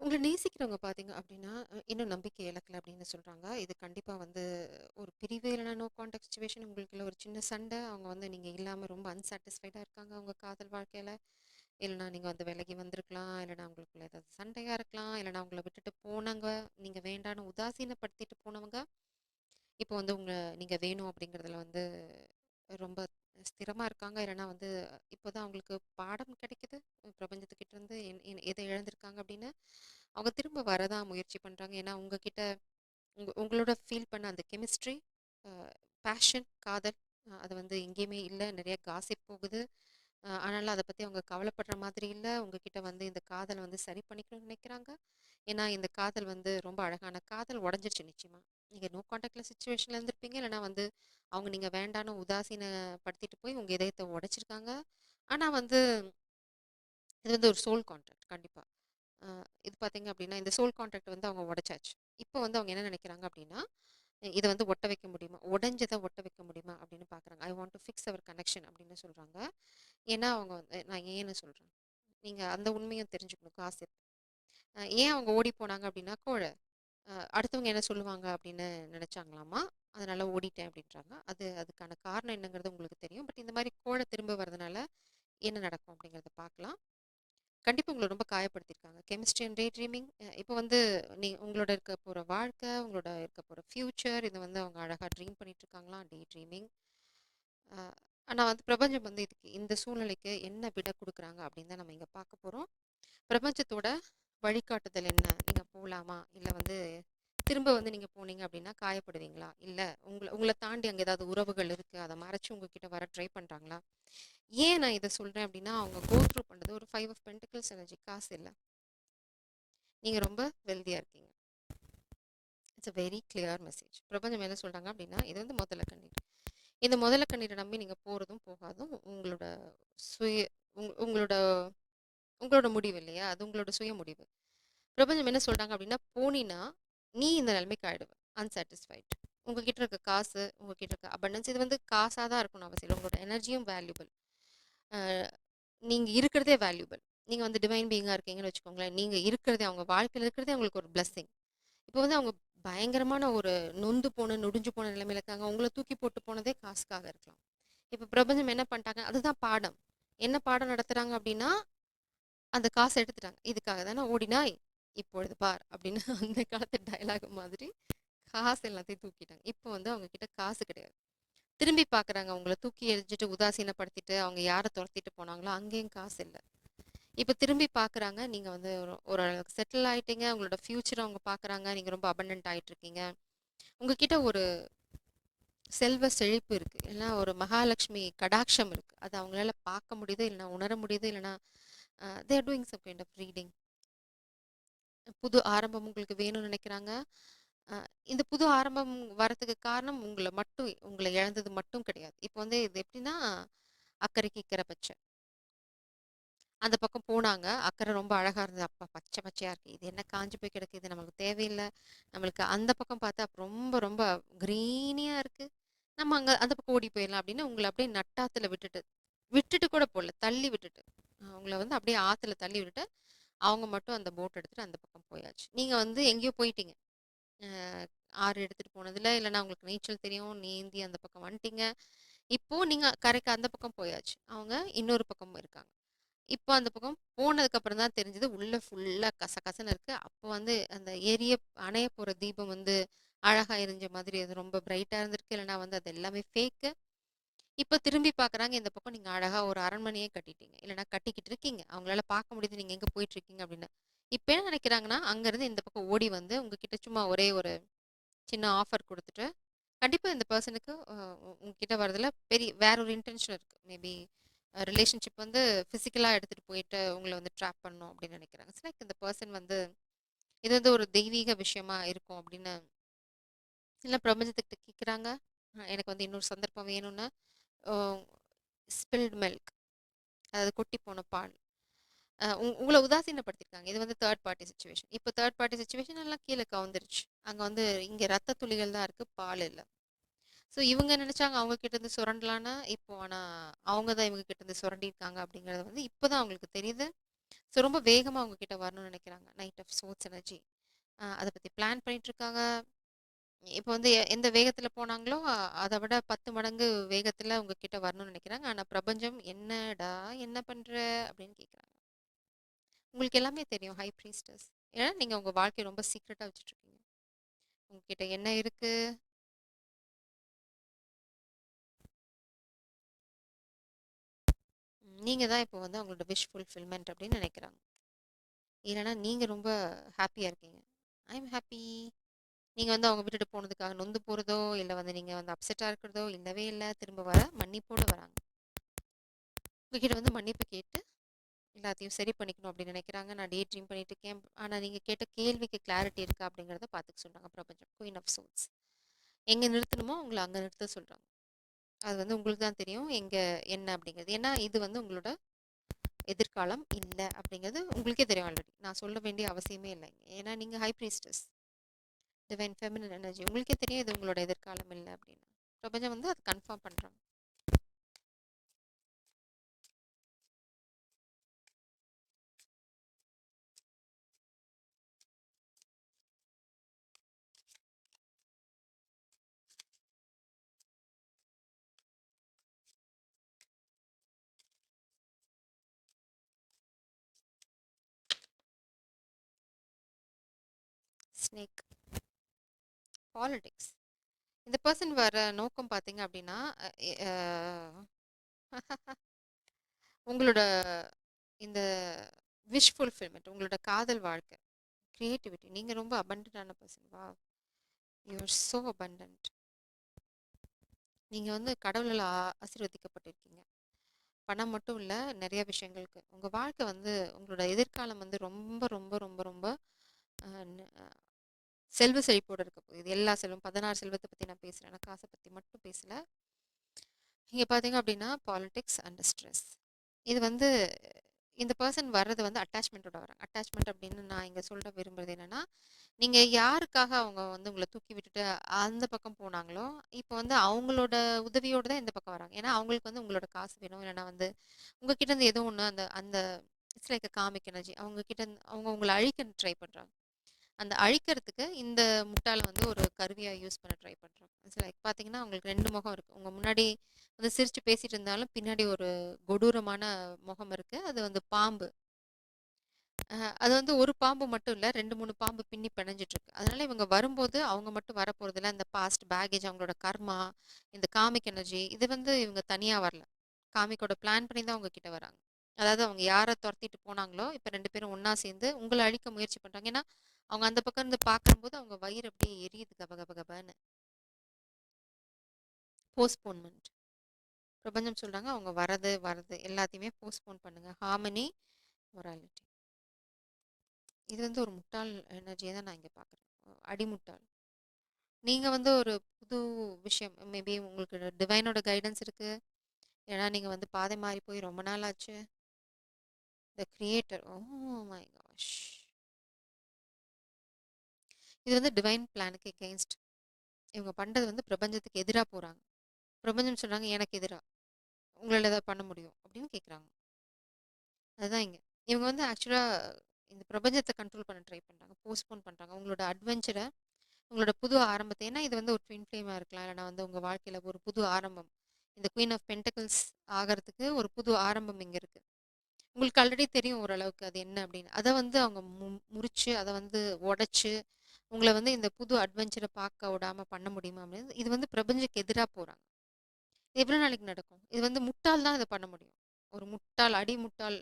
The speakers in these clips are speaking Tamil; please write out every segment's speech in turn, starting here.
உங்கள நேசிக்கிறவங்க பார்த்தீங்க அப்படின்னா, இன்னும் நம்பிக்கை இழக்கல அப்படின்னு சொல்றாங்க. இது கண்டிப்பா வந்து ஒரு பிரிவு இல்லைனா நோ கான்டாக்ட் சிச்சுவேஷன் உங்களுக்குள்ள ஒரு சின்ன சண்டை, அவங்க வந்து நீங்க இல்லாம ரொம்ப அன்சாட்டிஸ்ஃபைடா இருக்காங்க உங்க காதல் வாழ்க்கையில. இல்லைனா நீங்க வந்து விலகி வந்திருக்கலாம், இல்லைனா உங்களுக்குள்ள ஏதாவது சண்டையா இருக்கலாம், இல்லைனா உங்கள விட்டுட்டு போனவங்க, நீங்க வேண்டான்னு உதாசீனப்படுத்திட்டு போனவங்க, இப்போ வந்து நீங்க வேணும் அப்படிங்கிறதுல வந்து ரொம்ப ஸ்திரமா இருக்காங்க. இல்லைனா வந்து இப்போதான் அவங்களுக்கு பாடம் கிடைக்குது. பிரபஞ்சத்துக்கிட்ட இருந்து எதை இழந்திருக்காங்க அப்படின்னு. அவங்க திரும்ப வரதான் முயற்சி பண்றாங்க. ஏன்னா உங்ககிட்ட உங்களோட ஃபீல் பண்ண அந்த கெமிஸ்ட்ரி, பேஷன், காதல் அது வந்து எங்கேயுமே இல்ல. நிறைய காசிப் போகுது. ஆனாலும் அத பத்தி அவங்க கவலைப்படுற மாதிரி இல்ல. உங்ககிட்ட வந்து இந்த காதல வந்து சரி பண்ணிக்கணும்னு நினைக்கிறாங்க. ஏன்னா இந்த காதல் வந்து ரொம்ப அழகான காதல் உடைஞ்சிருச்சு நிச்சயமா. நீங்க நோ கான்டாக்ட்ல சிச்சுவேஷன்ல இருந்திருப்பீங்க. இல்லைனா வந்து அவங்க நீங்க வேண்டான்னு உதாசீனப்படுத்திட்டு போய் உங்க இதயத்த உடைச்சிருக்காங்க. ஆனா வந்து இது வந்து ஒரு சோல் கான்ட்ராக்ட் கண்டிப்பா. அ இது பார்த்தீங்க அப்படின்னா, இந்த சோல் கான்ட்ராக்ட் வந்து அவங்க உடைச்சாச்சு. இப்போ வந்து அவங்க என்ன நினைக்கிறாங்க அப்படின்னா, இத வந்து ஒட்ட வைக்க முடியுமா? உடைஞ்சத ஒட்ட வைக்க முடியுமா? அப்படின்னு பார்க்குறாங்க. I want to fix our connection அப்படின்னு சொல்றாங்க. ஏன்னா அவங்க வந்து நான் ஏன்னு சொல்றேன். நீங்க அந்த உண்மையும் தெரிஞ்சுக்கணும் காசிப். ஏன் அவங்க ஓடி போனாங்க அப்படின்னா, அடுத்தவங்க என்ன சொல்லுவாங்க அப்படின்னு நினைச்சாங்களாமா. அதனால ஓடிட்டேன் அப்படின்றாங்க. அதுக்கான காரணம் என்னங்கிறது உங்களுக்கு தெரியும். பட் இந்த மாரி திரும்ப வரதுனால என்ன நடக்கும் அப்படிங்கிறத பார்க்கலாம். கண்டிப்பா உங்கள ரொம்ப காயப்படுத்தியிருக்காங்க. கெமிஸ்ட்ரி அண்ட் டே ட்ரீமிங் இப்போ வந்து உங்களோட இருக்க போற வாழ்க்கை, உங்களோட இருக்க போற ஃபியூச்சர் இத வந்து அவங்க அழகா ட்ரீம் பண்ணிட்டு இருக்காங்களாம். Day dreaming. அ ஆனா வந்து பிரபஞ்சம் வந்து இந்த சூழ்நிலைக்கு என்ன விடை குடுக்குறாங்க அப்படின்னு தான் நம்ம இங்க பார்க்க போறோம். பிரபஞ்சத்தோட வழிகாட்டுதல் என்ன? நீங்க போலாமா? இல்ல வந்து திரும்ப வந்து நீங்க போனீங்க அப்படின்னா காயப்படுவீங்களா? இல்ல உங்கள உங்கள தாண்டி அங்க ஏதாவது உறவுகள் இருக்கு. அத மறைச்சு உங்ககிட்ட வர ட்ரை பண்றாங்களா? ஏன் நான் இத சொல்றேன் அப்படின்னா, அவங்க கோ த்ரூ பண்றது ஒரு 5 ஆஃப் பென்டிகிள்ஸ் எனர்ஜி காசு இல்ல. நீங்க ரொம்ப வெல்தியா இருக்கீங்க. It's a very clear message. பிரபஞ்சம் என்ன சொல்றாங்க அப்படின்னா, இது வந்து முதல கண்ணீர். இந்த முதல கண்ணீர நம்பி நீங்க போறதும் போகாதும் உங்களோட சுய உங்களோட உங்களோட முடிவு இல்லையா? அது உங்களோட சுய முடிவு. பிரபஞ்சம் என்ன சொல்றாங்க அப்படின்னா, போனீன்னா நீ இந்த நிலைமைக்கு ஆயிடுவ. அன்சாட்டிஸ்ஃபைட். உங்ககிட்ட இருக்க காசு, உங்ககிட்ட இருக்க அபண்டன்ஸ் இது வந்து காசா தான் இருக்கணும் அவசியம் இல்ல. உங்களோட எனர்ஜியும் வேல்யூபிள். அ நீங்க இருக்கிறதே வேல்யூபிள். நீங்க வந்து டிவைன் பீயிங்கா இருக்கீங்கன்னு வச்சுக்கோங்களேன். நீங்க இருக்கிறதே அவங்க வாழ்க்கையில இருக்கிறதே உங்களுக்கு ஒரு பிளெஸ்ஸிங். இப்போ வந்து அவங்க பயங்கரமான ஒரு நொந்து போன, நொடிஞ்சு போன நிலைமையில இருக்காங்க. உங்கள தூக்கி போட்டு போனதே காசுக்காக இருக்கலாம். இப்ப பிரபஞ்சம் என்ன பண்ணிட்டாங்க? அதுதான் பாடம். என்ன பாடம் நடத்துறாங்க அப்படின்னா, அந்த காச எடுத்துட்டாங்க. "இதுக்காக தானே ஓடினாய், இப்பொழுது பார்" அப்படின்னு அந்த காலத்து டயலாக் மாதிரி காசு எல்லாத்தையும் தூக்கிட்டாங்க. இப்போ வந்து அவங்க கிட்ட காசு கிடையாது. திரும்பி பார்க்குறாங்க. உங்கள தூக்கி எறிஞ்சிட்டு, உதாசீனப்படுத்திட்டு, அவங்க யார தொரத்திட்டு போனாங்களோ, அங்கேயும் காசு இல்ல. இப்ப திரும்பி பார்க்குறாங்க. நீங்க வந்து ஓரளவுக்கு செட்டில் ஆயிட்டீங்க. உங்களோட ஃபியூச்சர அவங்க பார்க்குறாங்க. நீங்க ரொம்ப அபண்டன்ட் ஆயிட்டு இருக்கீங்க. உங்ககிட்ட ஒரு செல்வ செழிப்பு இருக்கு. இல்லன்னா ஒரு மகாலட்சுமி கடாட்சம் இருக்கு. அது அவங்களால பார்க்க முடியுது, இல்லன்னா உணர முடியுது, இல்லன்னா they are doing some kind of reading. புது ஆரம்பம் உங்களுக்கு வேணும்னு நினைக்கிறாங்க. அ இந்த புது ஆரம்பம் வரதுக்கு காரணம் உங்கள இழந்தது மட்டும் கிடையாது. இப்போ வந்து இது எப்படின்னா, அக்கரைக்கு இக்கரை பச்சை. அந்த பக்கம் போனாங்க. அக்கரை ரொம்ப அழகா இருந்தது. அப்பா பச்சை பச்சையா இருக்கு. இது என்ன காஞ்சு போய் கிடக்கு. இது நமக்கு தேவையில்ல. நம்மளுக்கு அந்த பக்கம் பார்த்தா ரொம்ப ரொம்ப கிரீனியா இருக்கு. நம்ம அங்க அந்த பக்கம் ஓடி போயிடலாம் அப்படின்னு உங்கள அப்படியே நட்டாத்துல விட்டுட்டு விட்டுட்டு கூட போடல. தள்ளி விட்டுட்டு. உங்கள வந்து அப்படியே ஆத்துல தள்ளி விட்டுட்டு, அவங்க மட்டும் அந்த போட் எடுத்துட்டு அந்த பக்கம் போயாச்சு. நீங்க வந்து எங்கேயோ போயிட்டீங்க. அ ஆறு எடுத்துட்டு போனதில்ல. இல்லன்னா உங்களுக்கு நீச்சல் தெரியும். நீந்தி அந்த பக்கம் வந்துட்டீங்க. இப்போ நீங்க கரைக்கு அந்த பக்கம் போயாச்சு. அவங்க இன்னொரு பக்கம் இருக்காங்க. இப்போ அந்த பக்கம் போனதுக்கு அப்புறம் தான் தெரிஞ்சது உள்ள ஃபுல்லா கசகசன்னு இருக்கு. அப்போ வந்து அந்த அணைய போற தீபம் வந்து அழகா எரிஞ்ச மாதிரி அது ரொம்ப பிரைட்டா இருந்திருக்கு. இல்லைன்னா வந்து அது எல்லாமே ஃபேக்கு. இப்போ திரும்பி பார்க்குறாங்க இந்த பக்கம் நீங்க அழகா ஒரு அரண்மனையே கட்டிட்டீங்க. இல்லைன்னா கட்டிக்கிட்டு இருக்கீங்க. அவங்களால பார்க்க முடியுது நீங்க எங்க போயிட்டு இருக்கீங்க அப்படின்னு. இப்ப என்ன நினைக்கிறாங்கன்னா, அங்கருந்து இந்த பக்கம் ஓடி வந்து உங்ககிட்ட சும்மா ஒரே ஒரு சின்ன ஆஃபர் குடுத்துட்டு, கண்டிப்பா இந்த பெர்சனுக்கு உங்ககிட்ட வரதுல வேற ஒரு இன்டென்ஷன் இருக்கு. மேபி ரிலேஷன்ஷிப் வந்து பிசிக்கலா எடுத்துட்டு போயிட்டு உங்கள வந்து ட்ராப் பண்ணணும் அப்படின்னு நினைக்கிறாங்க. இட்ஸ் லைக் இந்த பெர்சன் வந்து இது வந்து ஒரு தெய்வீக விஷயமா இருக்கும் அப்படின்னு இல்ல பிரபஞ்சத்துக்கிட்ட கேட்குறாங்க. எனக்கு வந்து இன்னொரு சந்தர்ப்பம் வேணும்னு அ ஸ்பில்ட் மில்க் அதாவது கொட்டி போன பால். உங்கள உதாசீனப்படுத்தியிருக்காங்க. இது வந்து தேர்ட் பார்ட்டி சிச்சுவேஷன். இப்போ தேர்ட் பார்ட்டி சிச்சுவேஷன் எல்லாம் கீழ கவுந்துருச்சு. அங்க வந்து இங்க ரத்த துளிகள் தான் இருக்கு. பால் இல்ல. ஸோ இவங்க நினைச்சாங்க அவங்க கிட்ட இருந்து சுரண்டலான்னா, இப்போ ஆனா அவங்க தான் இவங்க கிட்ட இருந்து சுரண்டியிருக்காங்க அப்படிங்கிறது வந்து இப்பதான் அவங்களுக்கு தெரியுது. ஸோ ரொம்ப வேகமா அவங்க கிட்ட வரணும்னு நினைக்கிறாங்க. Night of sorts energy. அத பத்தி பிளான் பண்ணிட்டு இருக்காங்க. இப்போ வந்து எந்த வேகத்துல போனாங்களோ, அத விட 10 மடங்கு வேகத்துல உங்ககிட்ட வரணும்னு நினைக்கிறாங்க. ஆனா பிரபஞ்சம் "என்னடா என்ன பண்ற?" அப்படின்னு கேட்குறாங்க. உங்களுக்கு எல்லாமே தெரியும் ஹை ப்ரீஸ்டஸ். ஏன்னா நீங்க உங்க வாழ்க்கைய ரொம்ப சீக்ரெட்டா வச்சுட்டுருக்கீங்க. உங்ககிட்ட என்ன இருக்கு? நீங்க தான் இப்போ வந்து அவங்களோட விஷ் ஃபுல்ஃபில்மென்ட் அப்படின்னு நினைக்கிறாங்க. இல்லன்னா நீங்க ரொம்ப ஹாப்பியா இருக்கீங்க. ஐ அம் ஹாப்பி. நீங்க வந்து அவங்க விட்டுட்டு போனதுக்காக நொந்து போறதோ, இல்ல வந்து நீங்க வந்து அப்செட்டா இருக்கிறதோ இல்லவே இல்ல. திரும்ப வர மன்னிப்போட வராங்க. உங்ககிட்ட வந்து மன்னிப்பு கேட்டு எல்லாத்தையும் சரி பண்ணிக்கணும் அப்படின்னு நினைக்கிறாங்க. நான் டே ட்ரீம் பண்ணிட்டு இருக்கேன். ஆனா நீங்க கேட்ட கேள்விக்கு கிளாரிட்டி இருக்கா அப்படிங்கிறத பார்த்துக்க சொல்றாங்க பிரபஞ்சம். Queen of souls. எங்க நிறுத்தணுமோ உங்கள அங்க நிறுத்த சொல்றாங்க. அது வந்து உங்களுக்கு தான் தெரியும் எங்க என்ன அப்படிங்கிறது. ஏன்னா இது வந்து உங்களோட எதிர்காலம் இல்ல அப்படிங்கிறது உங்களுக்கே தெரியும் ஆல்ரெடி. நான் சொல்ல வேண்டிய அவசியமே இல்லைங்க. ஏன்னா நீங்க ஹை பிரீஸ்டஸ், டிவைன் ஃபெமினின் எனர்ஜி. உங்களுக்கே தெரியும் இது உங்களோட எதிர்காலம் இல்ல அப்படின்னு. பிரபஞ்சம் வந்து அது கன்ஃபார்ம் பண்றாங்க. Snake politics. இந்த பர்சன் வர நோக்கம் பார்த்தீங்க அப்படின்னா, உங்களோட இந்த விஷ் ஃபுல்ஃபில்மெண்ட், உங்களோட காதல் வாழ்க்கை, கிரியேட்டிவிட்டி. நீங்க ரொம்ப அபண்டன்டான person. Wow! You are so abundant. நீங்க வந்து கடவுளால் ஆசீர்வதிக்கப்பட்டிருக்கீங்க. பணம் மட்டும் இல்ல, நிறைய விஷயங்களுக்கு. உங்க வாழ்க்கை வந்து உங்களோட எதிர்காலம் வந்து ரொம்ப ரொம்ப ரொம்ப ரொம்ப அ ந செல்வ செழிப்போட இருக்க போகுது. இது எல்லா செல்வம் 16 செல்வத்த பத்தி நான் பேசுறேன். நான் காச பத்தி மட்டும் பேசல. இங்க பார்த்தீங்க அப்படின்னா, பாலிடிக்ஸ் அண்ட் ஸ்ட்ரெஸ். இது வந்து இந்த பெர்சன் வர்றது வந்து அட்டாச்மெண்ட்டோட வராங்க. அட்டாச்மெண்ட் அப்படின்னு நான் இங்க சொல்ல விரும்புறது என்னன்னா, நீங்க யாருக்காக அவங்க வந்து உங்கள தூக்கி விட்டுட்டு அந்த பக்கம் போனாங்களோ, இப்போ வந்து அவங்களோட உதவியோட தான் இந்த பக்கம் வராங்க. ஏன்னா, அவங்களுக்கு வந்து உங்களோட காசு வேணும். இல்லன்னா வந்து உங்ககிட்ட இருந்து ஏதோ ஒண்ணு அந்த அந்த it's like a comic energy. அவங்க கிட்ட இருந்து அவங்க உங்கள அழிக்க ட்ரை பண்றாங்க. அந்த அழிக்கிறதுக்கு இந்த முட்டாள வந்து ஒரு கருவியா யூஸ் பண்ண ட்ரை பண்றாங்க. இட்ஸ் லைக் பார்த்தீங்கன்னா, உங்களுக்கு 2 முகம் இருக்கு. உங்க முன்னாடி வந்து சிரிச்சு பேசிட்டு இருந்தாலும், பின்னாடி ஒரு கொடூரமான முகம் இருக்கு. அது வந்து பாம்பு. அது வந்து ஒரு பாம்பு மட்டும் இல்ல. 2, 3 பாம்பு பின்னி பிணைஞ்சிட்டு இருக்கு. அதனால இவங்க வரும்போது அவங்க மட்டும் வரப்போறதில்ல. இந்த பாஸ்ட் பேக்கேஜ், அவங்களோட கர்மா, இந்த காமிக் எனர்ஜி இது வந்து இவங்க தனியா வரல. காமிக்கோட பிளான் பண்ணி தான் உங்க கிட்ட வராங்க. அதாவது அவங்க யார தொரத்திட்டு போனாங்களோ, இப்ப 2 பேரும் ஒண்ணா சேர்ந்து உங்கள அழிக்க முயற்சி பண்றாங்க. ஏன்னா, அவங்க அந்த பக்கம் இருந்து பார்க்கும்போது அவங்க வயிறு அப்படியே எரியுது கப கப கபன்னு. போஸ்ட்போன்மென்ட். பிரபஞ்சம் சொல்றாங்க அவங்க வரது வரது எல்லாத்தையுமே போஸ்ட்போன் பண்ணுங்க. Harmony, morality. இது வந்து ஒரு முட்டாள் எனர்ஜிய தான் நான் இங்க பார்க்குறேன். அடிமுட்டாள். நீங்க வந்து ஒரு புது விஷயம் மேபி உங்களுக்கு டிவைனோட கைடன்ஸ் இருக்கு. ஏன்னா நீங்க வந்து பாதை மாறி போய் ரொம்ப நாள் ஆச்சு. The creator. Oh my gosh! இது வந்து டிவைன் பிளானுக்கு எகெயின்ஸ்ட். இவங்க பண்றது வந்து பிரபஞ்சத்துக்கு எதிரா போறாங்க. பிரபஞ்சம் சொல்றாங்க எனக்கு எதிரா. உங்களால ஏதாவது பண்ண முடியும் அப்படின்னு கேட்குறாங்க. அதுதான் இங்க. இவங்க வந்து ஆக்சுவலா இந்த பிரபஞ்சத்த கண்ட்ரோல் பண்ண ட்ரை பண்றாங்க. போஸ்ட்போன் பண்றாங்க. உங்களோட அட்வென்ச்சர, உங்களோட புது ஆரம்பத்த ஏன்னா இது வந்து ஒரு ட்வின் ஃப்ளேமா இருக்கலாம். இல்லன்னா வந்து உங்க வாழ்க்கையில ஒரு புது ஆரம்பம். இந்த குயின் ஆஃப் பென்டக்கிள்ஸ் ஆகறதுக்கு ஒரு புது ஆரம்பம் இங்க இருக்கு. உங்களுக்கு ஆல்ரெடி தெரியும் ஓரளவுக்கு அது என்ன அப்படின்னு. அத வந்து அவங்க முறிச்சு, அத வந்து உடைச்சு, உங்கள வந்து இந்த புது அட்வென்ச்சர பார்க்க விடாம பண்ண முடியுமா அப்படின்னு, இது வந்து பிரபஞ்சத்துக்கு எதிரா போறாங்க. எவ்வளோ நாளைக்கு நடக்கும்? இது வந்து முட்டாள் தான் இத பண்ண முடியும். ஒரு முட்டாள், அடி முட்டாள்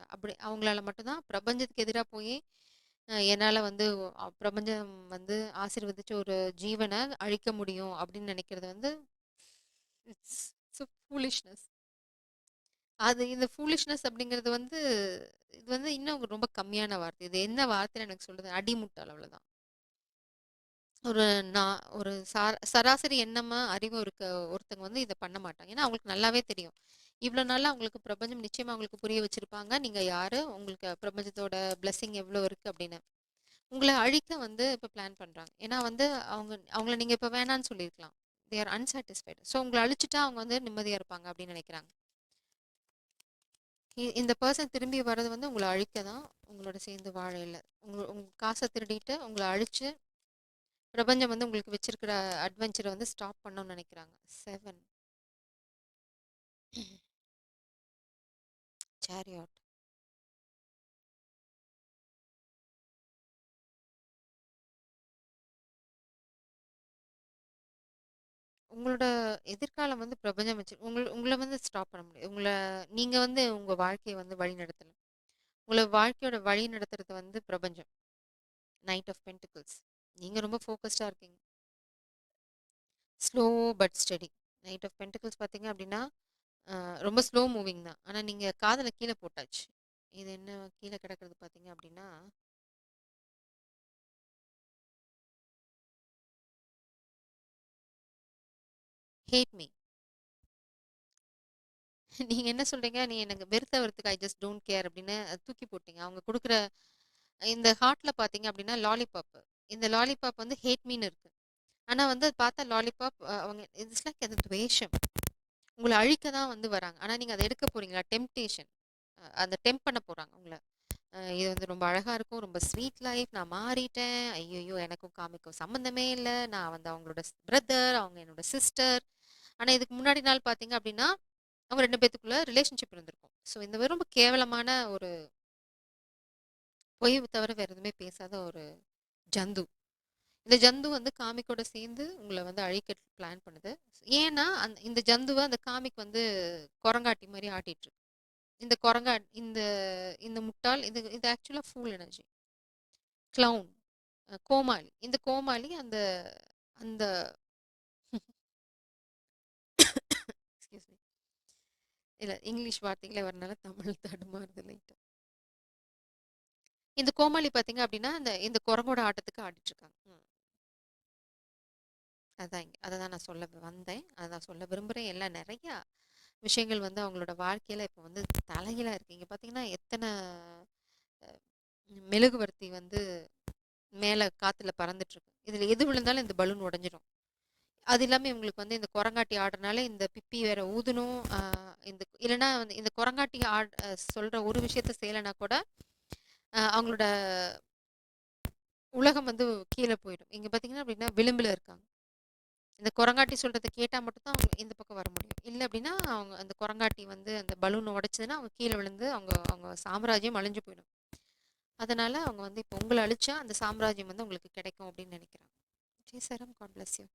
அப்படி அவங்களால மட்டும் தான் பிரபஞ்சத்துக்கு எதிரா போயி, என்னால வந்து பிரபஞ்சம் வந்து ஆசீர்வதிச்ச ஒரு ஜீவன அழிக்க முடியும் அப்படின்னு நினைக்கிறது வந்து இட்ஸ் இட்ஸ் அ ஃபூலிஷ்னஸ். அது இந்த ஃபூலிஷ்னஸ் அப்படிங்கிறது வந்து இது வந்து இன்னும் ரொம்ப கம்மியான வார்த்தை. இது என்ன வார்த்தைன்னு எனக்கு சொல்றது? அடிமுட்டாள் அவ்வளோதான். ஒரு ஒரு சராசரி எண்ணமா, அறிவும் இருக்க ஒருத்தங்க வந்து இத பண்ண மாட்டாங்க. ஏன்னா, அவங்களுக்கு நல்லாவே தெரியும். இவ்ளோ நாளா அவங்களுக்கு பிரபஞ்சம் நிச்சயமா அவங்களுக்கு புரிய வச்சிருப்பாங்க. நீங்க யாரு? உங்களுக்கு பிரபஞ்சத்தோட பிளெஸ்ஸிங் எவ்ளோ இருக்கு அப்படின்னு. உங்கள அழிக்க வந்து இப்ப பிளான் பண்றாங்க. ஏன்னா வந்து அவங்கள நீங்க இப்ப வேணான்னு சொல்லியிருக்கலாம். They are unsatisfied. ஸோ உங்கள அழிச்சுட்டா அவங்க வந்து நிம்மதியா இருப்பாங்க அப்படின்னு நினைக்கிறாங்க. இந்த பெர்சன் திரும்பி வர்றது வந்து உங்கள அழிக்க தான், உங்களோட சேர்ந்து வாழ இல்ல. உங்க காச திருடிட்டு, உங்கள அழிச்சு, பிரபஞ்சம் வந்து உங்களுக்கு வச்சிருக்கிற அட்வென்ச்சர வந்து ஸ்டாப் பண்ணணும்னு நெனைக்கிறாங்க. 7 சேரியாட். உங்களோட எதிர்காலம் வந்து பிரபஞ்சம் வச்சு உங்கள வந்து ஸ்டாப் பண்ண முடியாது. நீங்க வந்து உங்க வாழ்க்கைய வந்து வழிநடத்தணும். உங்கள வாழ்க்கையோட வழி நடத்துறது வந்து பிரபஞ்சம். Knight of pentacles. நீங்க ரொம்ப ஃபோக்கஸ்டா இருக்கீங்க. Slow but steady. Knight of pentacles பார்த்தீங்க அப்படின்னா, ரொம்ப ஸ்லோ மூவிங் தான். ஆனா நீங்க காதல கீழ போட்டாச்சு. இது என்ன கீழ கிடக்கிறது பார்த்தீங்க அப்படின்னா, ஹேட் மீ. நீங்க என்ன சொல்றீங்க? நீ எனக்கு வெறுத்தவர்த்துக்கு ஐ ஜஸ்ட் டோன்ட் கேர் அப்படின்னு தூக்கி போட்டீங்க. அவங்க குடுக்குற இந்த ஹார்ட்ல பார்த்தீங்க அப்படின்னா லாலிபாப். இந்த லாலிபாப் வந்து ஹேட் மீன்னு இருக்கு. ஆனா வந்து அது பார்த்தா லாலிபாப் அவங்க இட்ஸ் லைக் அது துவேஷம். உங்கள அழிக்க தான் வந்து வராங்க. ஆனா நீங்க அத எடுக்க போறீங்களா? டெம்ப்டேஷன். அந்த டெம்ப் பண்ண போறாங்க உங்கள. இது வந்து ரொம்ப அழகா இருக்கும். ரொம்ப ஸ்வீட் லைஃப். நான் மாறிட்டேன். ஐய்யய்யோ! எனக்கும் காமிக்கும் சம்மந்தமே இல்ல. நான் வந்து அவங்களோட பிரதர், அவங்க என்னோட சிஸ்டர். ஆனா இதுக்கு முன்னாடி நாள் பார்த்தீங்க அப்படின்னா, அவங்க 2 பேத்துக்குள்ள ரிலேஷன்ஷிப் இருந்திருக்கும். ஸோ இந்த ரொம்ப கேவலமான ஒரு பொய் தவிர வேற எதுவுமே பேசாத ஒரு ஜந்து. இந்த ஜந்து வந்து காமிக்கோட சேர்ந்து உங்கள வந்து அழிக்க பிளான் பண்ணுது. ஏன்னா, இந்த ஜந்துவ அந்த காமிக் வந்து குரங்காட்டி மாரி ஆட்டிட்டு இருக்கு. இந்த குரங்கா இந்த இந்த முட்டாள் இது இது ஆக்சுவலா ஃபூல் எனர்ஜி. கிளவுன். கோமாளி. இந்த கோமாளி அந்த அந்த எக்ஸ்கியூஸ் மீ. இல்ல இங்கிலீஷ் வார்த்தைகளே வரனால தமிழ் தடுமாறுது லைட்டா. இந்த கோமாளி பார்த்தீங்க அப்டின்னா, இந்த குரங்கோட ஆட்டத்துக்கு ஆடிட்டு இருக்காங்க. அதான் அததான் நான் சொல்ல வந்தேன். அதான் சொல்ல விரும்புறேன். எல்லாம் நெறையா விஷயங்கள் வந்து அவங்களோட வாழ்க்கையில இப்ப வந்து தலைகீழா இருக்கு. இங்க பார்த்தீங்கன்னா, எத்தன அ மெழுகுவர்த்தி வந்து மேல காத்துல பறந்துட்டு இருக்கு. இதுல எது விழுந்தாலும் இந்த பலூன் உடைஞ்சிடும். அது இல்லாம இவங்களுக்கு வந்து இந்த குரங்காட்டி ஆடுறனால இந்த பிப்பி வேற ஊதணும். இல்லன்னா வந்து இந்த குரங்காட்டி சொல்ற ஒரு விஷயத்த செய்யலைன்னா கூட, அவங்களோட உலகம் வந்து கீழ போயிடும். இங்க பார்த்தீங்கன்னா அப்படின்னா விளிம்புல இருக்காங்க. இந்த குரங்காட்டி சொல்றத கேட்டா மட்டும் தான் அவங்க இந்த பக்கம் வர முடியும். இல்ல அப்படின்னா, அவங்க அந்த குரங்காட்டி வந்து அந்த பலூன உடைச்சதுன்னா, அவங்க கீழ விழுந்து அவங்க அவங்க சாம்ராஜ்யம் அழிஞ்சு போயிடும். அதனால அவங்க வந்து இப்போ உங்கள அழிச்சா, அந்த சாம்ராஜ்யம் வந்து உங்களுக்கு கிடைக்கும் அப்படின்னு நினைக்கிறாங்க. ஜெய் சரம். God bless you.